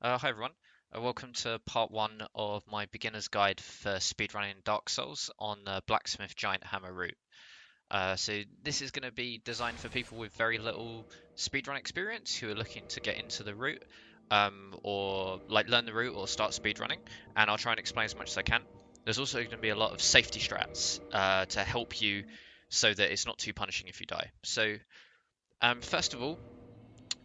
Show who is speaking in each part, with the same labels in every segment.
Speaker 1: Hi everyone, welcome to part one of my beginner's guide for speedrunning Dark Souls on the blacksmith giant hammer route. So this is going to be designed for people with very little speedrun experience who are looking to get into the route, or like learn the route or start speedrunning, and I'll try and explain as much as I can. There's also going to be a lot of safety strats to help you so that it's not too punishing if you die. So first of all,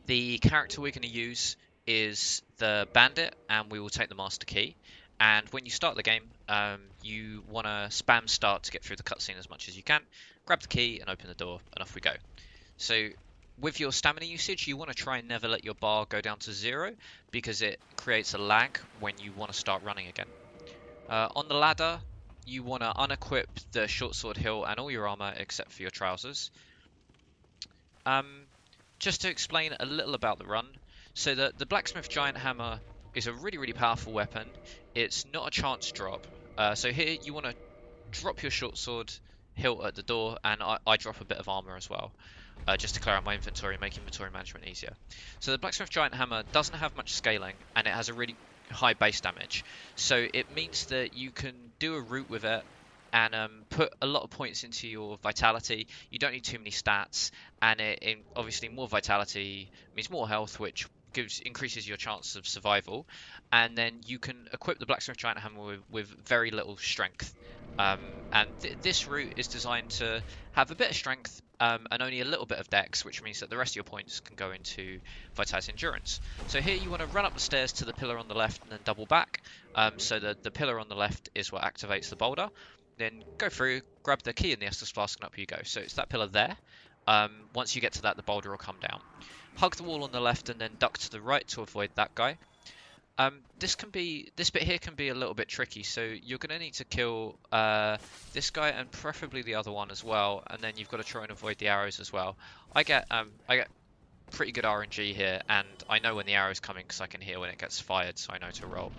Speaker 1: the character we're going to use is the bandit, and we will take the master key. And when you start the game, you want to spam start to get through the cutscene as much as you can. Grab the key and open the door, and off we go. So with your stamina usage, you want to try and never let your bar go down to 0 because it creates a lag when you want to start running again. On the ladder, you want to unequip the short sword hilt and all your armor except for your trousers. Just to explain a little about the run, so the blacksmith giant hammer is a really powerful weapon. It's not a chance drop. So here you want to drop your short sword hilt at the door, and I drop a bit of armor as well, just to clear out my inventory, make inventory management easier. So the blacksmith giant hammer doesn't have much scaling, and it has a really high base damage. So it means that you can do a route with it and put a lot of points into your vitality. You don't need too many stats, and obviously more vitality means more health, which increases your chance of survival. And then you can equip the blacksmith giant hammer with very little strength. And this route is designed to have a bit of strength and only a little bit of dex, which means that the rest of your points can go into vitality endurance. So here you want to run up the stairs to the pillar on the left and then double back. So the pillar on the left is what activates the boulder. Then go through, grab the key in the Estus Flask, and up you go. So it's that pillar there. Once you get to that, the boulder will come down. Hug the wall on the left and then duck to the right to avoid that guy. This bit here can be a little bit tricky, so you're going to need to kill this guy and preferably the other one as well, and then you've got to try and avoid the arrows as well. I get pretty good RNG here, and I know when the arrow's coming because I can hear when it gets fired, so I know to roll.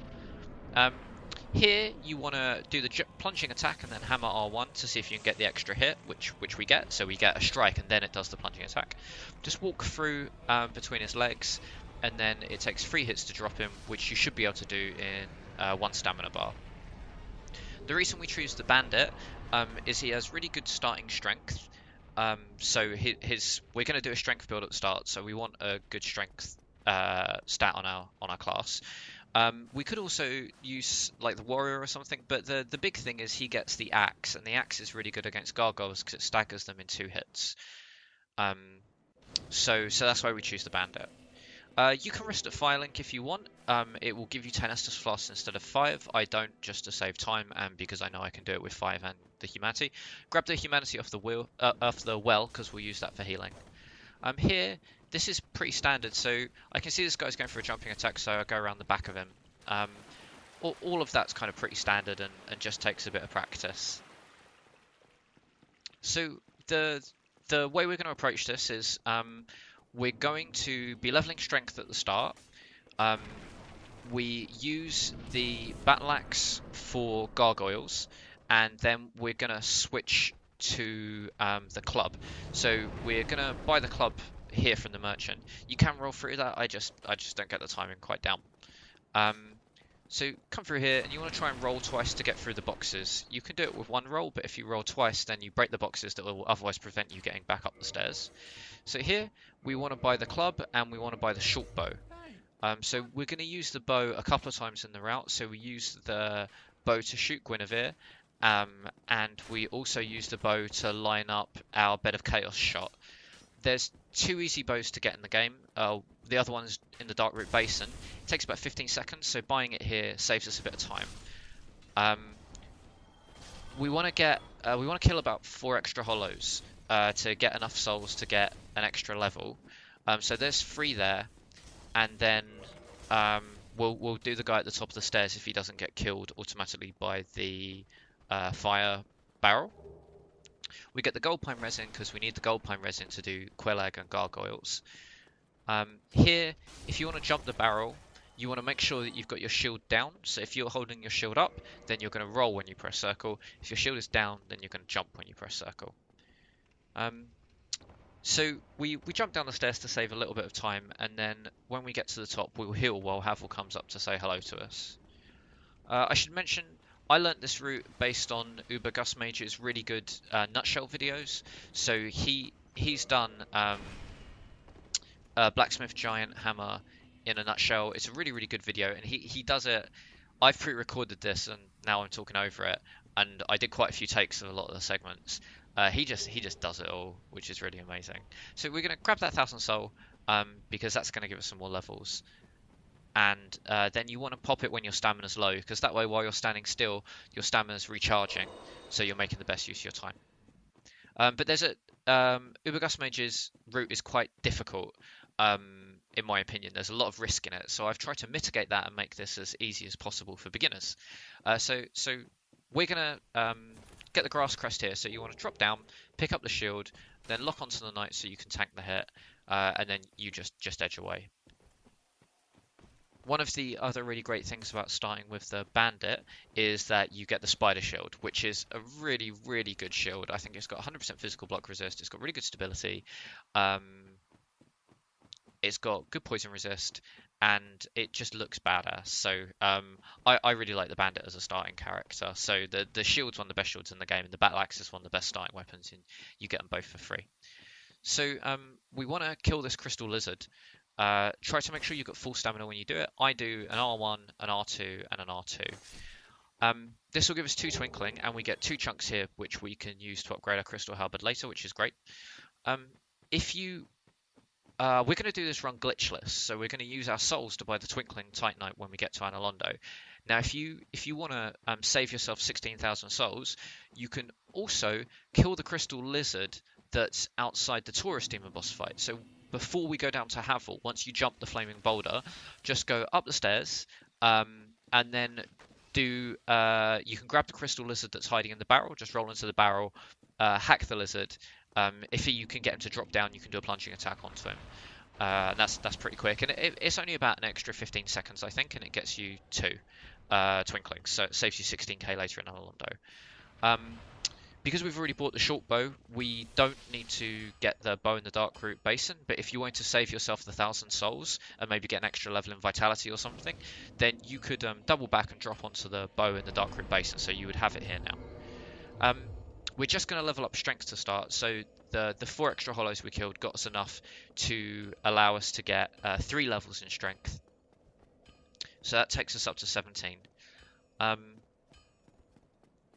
Speaker 1: Here you want to do the plunging attack and then hammer R1 to see if you can get the extra hit, which we get. So we get a strike and then it does the plunging attack. Just walk through between his legs, and then it takes 3 hits to drop him, which you should be able to do in 1 stamina bar. The reason we choose the bandit is he has really good starting strength. So we're going to do a strength build at the start, so we want a good strength stat on our class. We could also use like the warrior or something, but the big thing is he gets the axe, and the axe is really good against gargoyles because it staggers them in 2 hits. So that's why we choose the bandit. You can rest at Firelink if you want. It will give you 10 Estus Flasks instead of 5. I don't, just to save time and because I know I can do it with 5 and the humanity. Grab the humanity off the well because we'll use that for healing. Here, this is pretty standard, so I can see this guy's going for a jumping attack, so I go around the back of him. All of that's kind of pretty standard and just takes a bit of practice. So the way we're going to approach this is we're going to be leveling strength at the start. We use the battle axe for gargoyles, and then we're going to switch to the club. So we're going to buy the club here from the merchant. You can roll through that, I just don't get the timing quite down. So come through here and you want to try and roll twice to get through the boxes. You can do it with 1 roll, but if you roll twice then you break the boxes that will otherwise prevent you getting back up the stairs. So here we want to buy the club and we want to buy the short bow. So we're going to use the bow a couple of times in the route. So we use the bow to shoot Guinevere, and we also use the bow to line up our Bed of Chaos shot. There's 2 easy bows to get in the game. The other one's in the Darkroot Basin. It takes about 15 seconds, so buying it here saves us a bit of time. We want to kill about 4 extra hollows to get enough souls to get an extra level. So there's 3 there, and then we'll do the guy at the top of the stairs if he doesn't get killed automatically by the fire barrel. We get the gold pine resin because we need the gold pine resin to do Quelaag and gargoyles. Here, if you want to jump the barrel, you want to make sure that you've got your shield down. So if you're holding your shield up, then you're going to roll when you press circle. If your shield is down, then you're going to jump when you press circle. So we jump down the stairs to save a little bit of time, and then when we get to the top, we'll heal while Havel comes up to say hello to us. I should mention, I learnt this route based on Uber Gus Mage's really good nutshell videos. So he's done blacksmith giant hammer in a nutshell. It's a really good video, and he does it. I've pre-recorded this, and now I'm talking over it, and I did quite a few takes of a lot of the segments. He just does it all, which is really amazing. So we're gonna grab that 1,000 soul, because that's gonna give us some more levels. And then you want to pop it when your stamina's low, because that way while you're standing still, your stamina's recharging, so you're making the best use of your time. But there's a Ubergus Mage's route is quite difficult, in my opinion. There's a lot of risk in it, so I've tried to mitigate that and make this as easy as possible for beginners. So we're gonna get the grass crest here. So you want to drop down, pick up the shield, then lock onto the knight so you can tank the hit, and then you just edge away. One of the other really great things about starting with the bandit is that you get the spider shield, which is a really good shield. I think it's got 100% physical block resist. It's got really good stability. It's got good poison resist, and it just looks badass. So I really like the bandit as a starting character. So the shield's one of the best shields in the game, and the battle axe is one of the best starting weapons, and you get them both for free. So we want to kill this crystal lizard. Try to make sure you've got full stamina when you do it. I do an R1, an R2, and an R2. This will give us 2 twinkling, and we get 2 chunks here, which we can use to upgrade our crystal halberd later, which is great. We're going to do this run glitchless, so we're going to use our souls to buy the twinkling titanite when we get to Londo. Now, if you want to save yourself 16,000 souls, you can also kill the crystal lizard that's outside the tourist demon boss fight. So before we go down to Havel, once you jump the flaming boulder, just go up the stairs, and then you can grab the crystal lizard that's hiding in the barrel, just roll into the barrel, hack the lizard. If you can get him to drop down, you can do a plunging attack onto him. And that's pretty quick, and it's only about an extra 15 seconds, I think, and it gets you 2 twinklings, so it saves you 16k later in Londo. Because we've already bought the short bow, we don't need to get the bow in the Darkroot Basin, but if you want to save yourself the 1,000 souls and maybe get an extra level in vitality or something, then you could double back and drop onto the bow in the Darkroot Basin, so you would have it here now. We're just going to level up strength to start, so the 4 extra hollows we killed got us enough to allow us to get 3 levels in strength. So that takes us up to 17.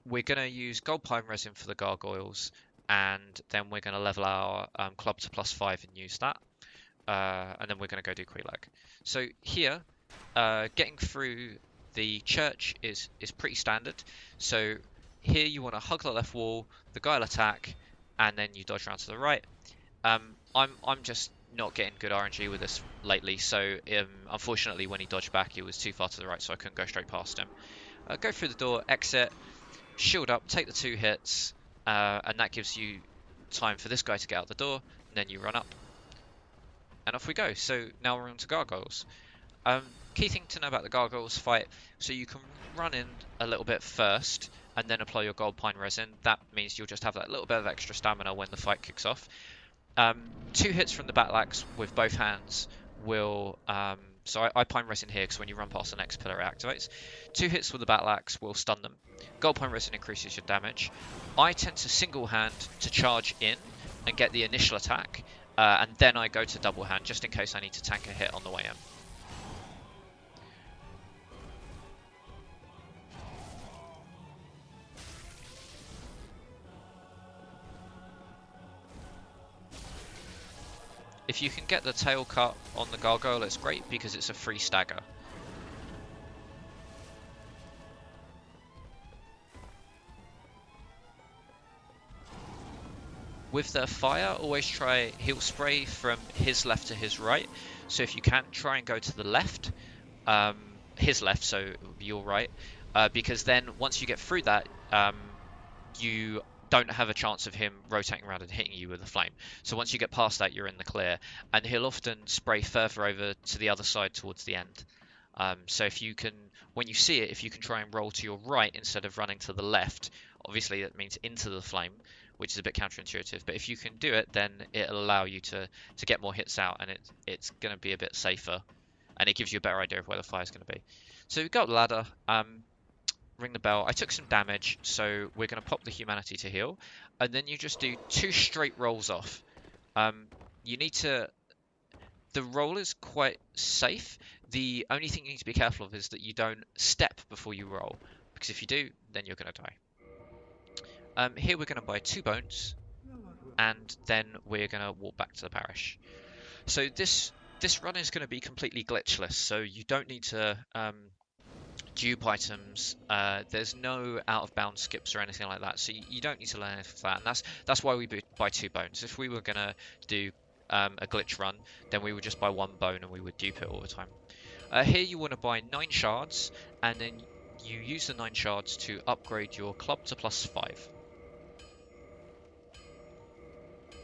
Speaker 1: We're going to use gold pine resin for the gargoyles, and then we're going to level our club to +5 and use that. And then we're going to go do Quelaag. So here, getting through the church is pretty standard. So here you want to hug the left wall, the guy will attack, and then you dodge around to the right. I'm just not getting good RNG with this lately, so unfortunately when he dodged back he was too far to the right, so I couldn't go straight past him. Go through the door, exit, shield up, take the 2 hits, and that gives you time for this guy to get out the door, and then you run up. And off we go. So now we're on to gargoyles. Key thing to know about the gargoyles fight, so you can run in a little bit first, and then apply your gold pine resin. That means you'll just have that little bit of extra stamina when the fight kicks off. 2 hits from the battle axe with both hands will... So I pine resin here because when you run past the next pillar it activates. 2 hits with the battle axe will stun them. Gold pine resin increases your damage. I tend to single hand to charge in and get the initial attack, and then I go to double hand just in case I need to tank a hit on the way in. If you can get the tail cut on the gargoyle, it's great because it's a free stagger. With the fire, always try, he'll spray from his left to his right. So if you can, try and go to the left, his left, so your right, because then once you get through that, you don't have a chance of him rotating around and hitting you with a flame. So once you get past that, you're in the clear, and he'll often spray further over to the other side towards the end. So if you can, when you see it, if you can try and roll to your right instead of running to the left, obviously that means into the flame, which is a bit counterintuitive. But if you can do it, then it'll allow you to get more hits out, and it's going to be a bit safer, and it gives you a better idea of where the fire's going to be. So we've got the ladder. Ring the bell. I took some damage, so we're going to pop the humanity to heal, and then you just do 2 straight rolls off. You need to... The roll is quite safe. The only thing you need to be careful of is that you don't step before you roll, because if you do, then you're going to die. Here we're going to buy 2 bones, and then we're going to walk back to the parish. So this run is going to be completely glitchless, so you don't need to dupe items. There's no out of bounds skips or anything like that, so you don't need to learn anything for that, and that's why we buy 2 bones. If we were going to do a glitch run, then we would just buy 1 bone and we would dupe it all the time. Here you want to buy 9 shards, and then you use the 9 shards to upgrade your club to +5.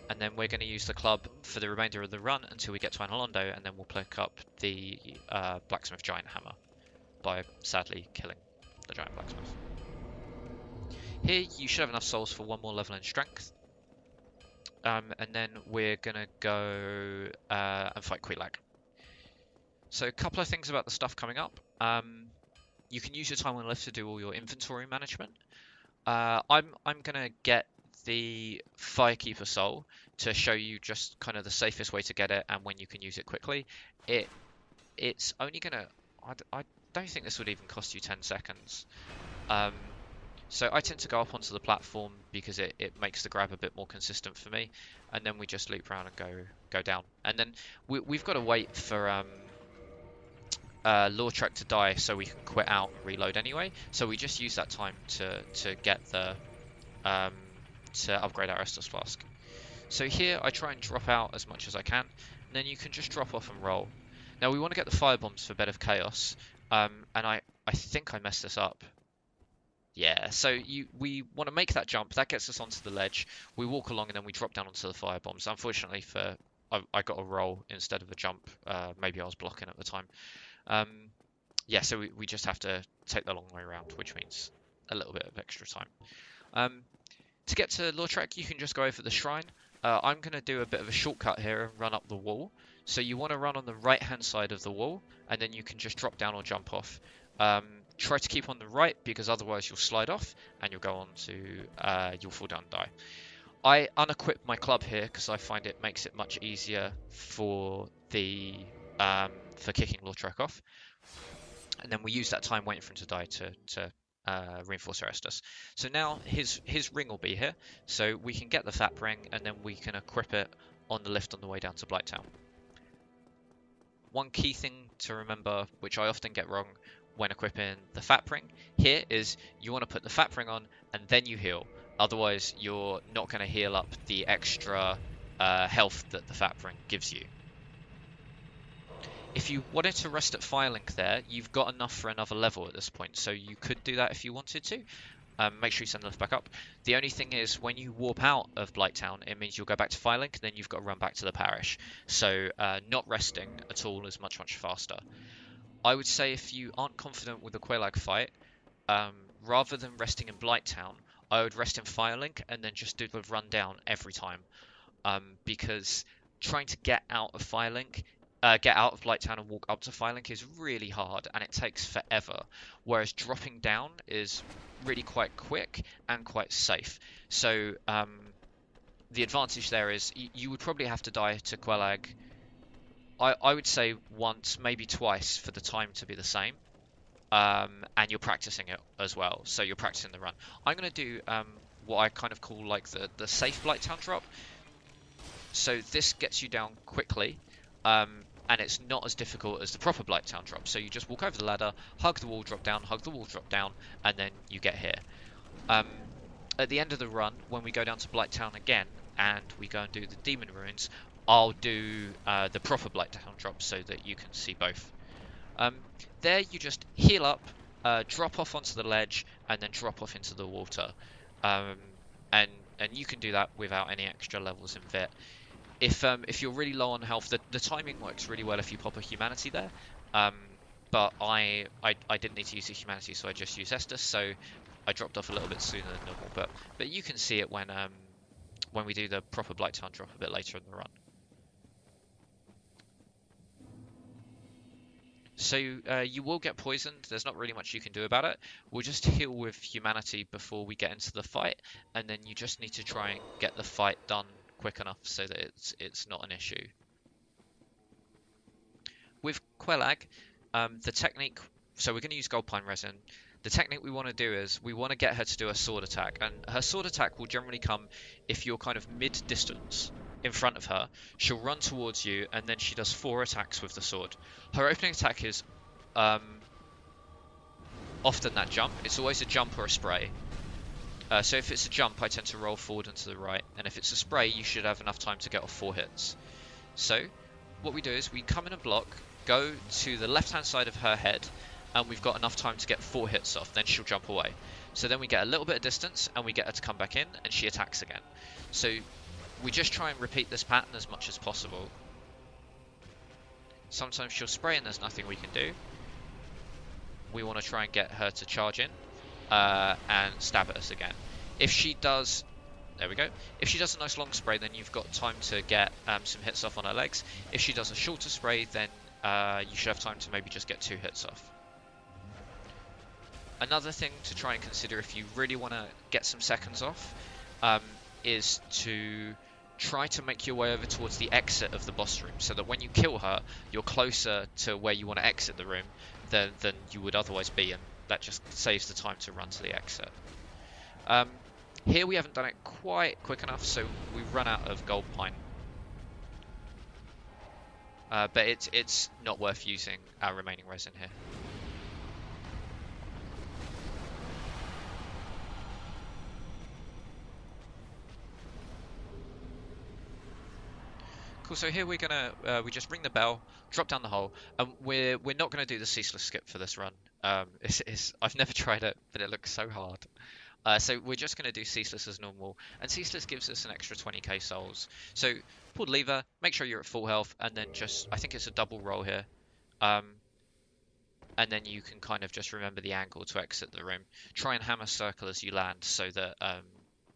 Speaker 1: And then we're going to use the club for the remainder of the run until we get to Londo, and then we'll pick up the blacksmith giant hammer by sadly killing the giant blacksmith. Here you should have enough souls for 1 more level in strength. And then we're going to go and fight Quelaag. So a couple of things about the stuff coming up. You can use your time on lift to do all your inventory management. I'm going to get the Firekeeper soul to show you just kind of the safest way to get it and when you can use it quickly. It's only going to... I don't think this would even cost you 10 seconds. So I tend to go up onto the platform because it makes the grab a bit more consistent for me, and then we just loop around and go down. And then we've got to wait for Lawtrek to die so we can quit out and reload anyway. So we just use that time to get the to upgrade our Estus Flask. So here I try and drop out as much as I can, and then you can just drop off and roll. Now we want to get the fire bombs for Bed of Chaos, and I think I messed this up. Yeah, so we want to make that jump. That gets us onto the ledge. We walk along and then we drop down onto the fire bombs. Unfortunately, I got a roll instead of a jump. Maybe I was blocking at the time. Yeah, so we just have to take the long way around, which means a little bit of extra time. To get to Lawtrek, you can just go over the shrine. I'm going to do a bit of a shortcut here and run up the wall. So you want to run on the right-hand side of the wall, and then you can just drop down or jump off. Try to keep on the right, because otherwise you'll slide off and you'll go on to you'll fall down and die. I unequip my club here because I find it makes it much easier for the for kicking Lawtrek off, and then we use that time waiting for him to die to reinforce our Estus. So now his ring will be here, so we can get the Fat ring and then we can equip it on the lift on the way down to Blighttown. One key thing to remember, which I often get wrong when equipping the Fat ring here, is you want to put the Fat ring on and then you heal. Otherwise you're not going to heal up the extra health that the Fat ring gives you. If you wanted to rest at Firelink there, you've got enough for another level at this point, so you could do that if you wanted to. Make sure you send the lift back up. The only thing is, when you warp out of Blighttown, it means you'll go back to Firelink, and then you've got to run back to the parish. So not resting at all is much, much faster. I would say if you aren't confident with the Quelaag fight, rather than resting in Blighttown, I would rest in Firelink and then just do the run down every time. Because trying to get out of Firelink, get out of Blighttown and walk up to Firelink is really hard and it takes forever. Whereas dropping down is really quite quick and quite safe. So the advantage there is you would probably have to die to Quelaag, I would say once, maybe twice, for the time to be the same. And you're practicing it as well, so you're practicing the run. I'm going to do what I kind of call like the safe Blighttown drop. So this gets you down quickly, and it's not as difficult as the proper Blighttown drop. So you just walk over the ladder, hug the wall, drop down, hug the wall, drop down, and then you get here. At the end of the run, when we go down to Blighttown again, and we go and do the Demon Ruins, I'll do the proper Blighttown drop so that you can see both. There you just heal up, drop off onto the ledge, and then drop off into the water. And you can do that without any extra levels in Vit. If you're really low on health, the timing works really well if you pop a humanity there. But I didn't need to use a humanity, so I just used Estus, so I dropped off a little bit sooner than normal. But you can see it when when we do the proper Blighttown drop a bit later in the run. So you will get poisoned. There's not really much you can do about it. We'll just heal with humanity before we get into the fight, and then you just need to try and get the fight done quick enough so that it's not an issue. With Quelaag, the technique, so we're going to use gold pine resin. The technique we want to do is we want to get her to do a sword attack, and her sword attack will generally come if you're kind of mid-distance in front of her. She'll run towards you, and then she does 4 attacks with the sword. Her opening attack is often that jump. It's always a jump or a spray. So if it's a jump, I tend to roll forward and to the right, and if it's a spray, you should have enough time to get off 4 hits. So what we do is we come in a block, go to the left-hand side of her head, and we've got enough time to get 4 hits off, then she'll jump away. So then we get a little bit of distance, and we get her to come back in, and she attacks again. So we just try and repeat this pattern as much as possible. Sometimes she'll spray and there's nothing we can do. We want to try and get her to charge in and stab at us again. If she does, there we go. If she does a nice long spray, then you've got time to get some hits off on her legs. If she does a shorter spray, then you should have time to maybe just get 2 hits off. Another thing to try and consider if you really want to get some seconds off is to try to make your way over towards the exit of the boss room, so that when you kill her, you're closer to where you want to exit the room than you would otherwise be, and that just saves the time to run to the exit. Here we haven't done it quite quick enough, so we run out of gold pine. But it's not worth using our remaining resin here. Cool, so here we're gonna we just ring the bell, drop down the hole, and we're not gonna do the ceaseless skip for this run. I've never tried it, but it looks so hard. So we're just gonna do ceaseless as normal, and ceaseless gives us an extra 20k souls. So pull the lever, make sure you're at full health, and then just, I think it's a double roll here, and then you can kind of just remember the angle to exit the room. Try and hammer circle as you land, so that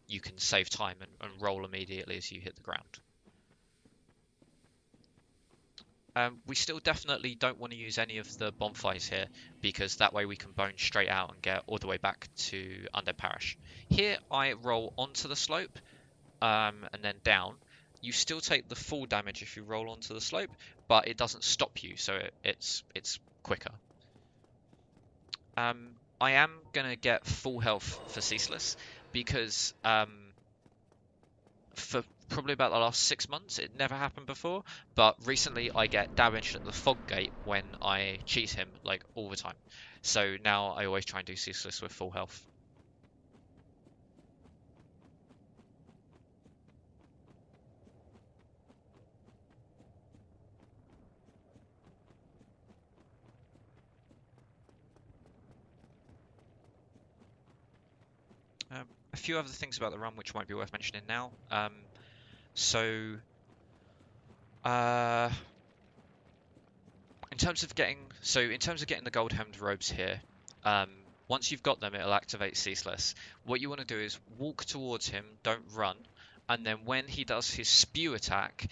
Speaker 1: you can save time and roll immediately as you hit the ground. We still definitely don't want to use any of the bonfires here, because that way we can bone straight out and get all the way back to Undead Parish. Here I roll onto the slope and then down. You still take the full damage if you roll onto the slope, but it doesn't stop you, so it's quicker. I am going to get full health for ceaseless, because for probably about the last 6 months it never happened before, but recently I get damaged at the fog gate when I cheese him, like, all the time. So now I always try and do ceaseless with full health. A few other things about the run which might be worth mentioning now. So in terms of getting the gold hemmed robes here, once you've got them, it'll activate ceaseless. What you want to do is walk towards him, don't run, and then when he does his spew attack,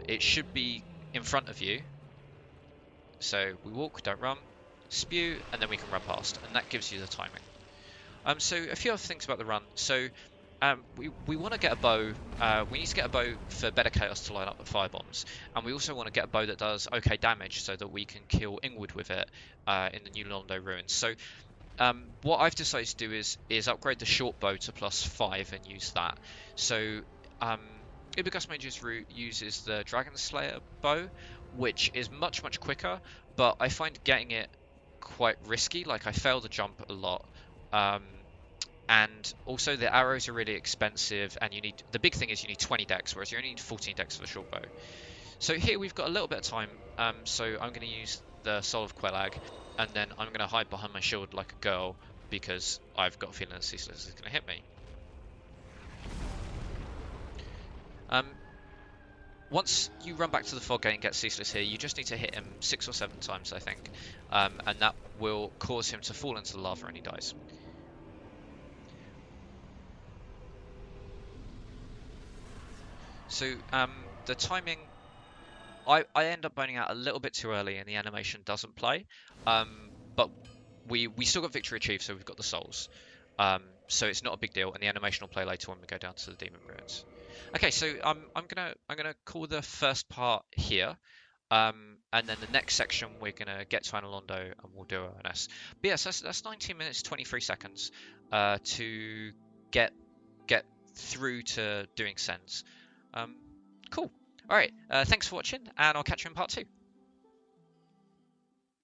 Speaker 1: it should be in front of you. So we walk, don't run, spew, and then we can run past, and that gives you the timing. So a few other things about the run. So we want to get a bow. We need to get a bow for better chaos to light up the firebombs, and we also want to get a bow that does okay damage so that we can kill Ingwood with it in the new Londo Ruins. So what I've decided to do is upgrade the short bow to +5 and use that. So Ibergus Mage's route uses the Dragon Slayer bow, which is much quicker, but I find getting it quite risky. Like, I fail the jump a lot. And also the arrows are really expensive, and the big thing is you need 20 decks, whereas you only need 14 decks for the short bow. So here we've got a little bit of time, so I'm going to use the Soul of Quelaag, and then I'm going to hide behind my shield like a girl, because I've got a feeling that ceaseless is going to hit me. Once you run back to the fog gate and get ceaseless here, you just need to hit him 6 or 7 times, I think, and that will cause him to fall into the lava and he dies. So the timing, I end up burning out a little bit too early, and the animation doesn't play. But we still got victory achieved, so we've got the souls. So it's not a big deal, and the animation will play later when we go down to the demon ruins. Okay, so I'm gonna call the first part here. And then the next section we're gonna get to Londo and we'll do ONS. But yes, that's 19 minutes 23 seconds to get through to doing sends. Cool. All right. Thanks for watching, and I'll catch you in part 2.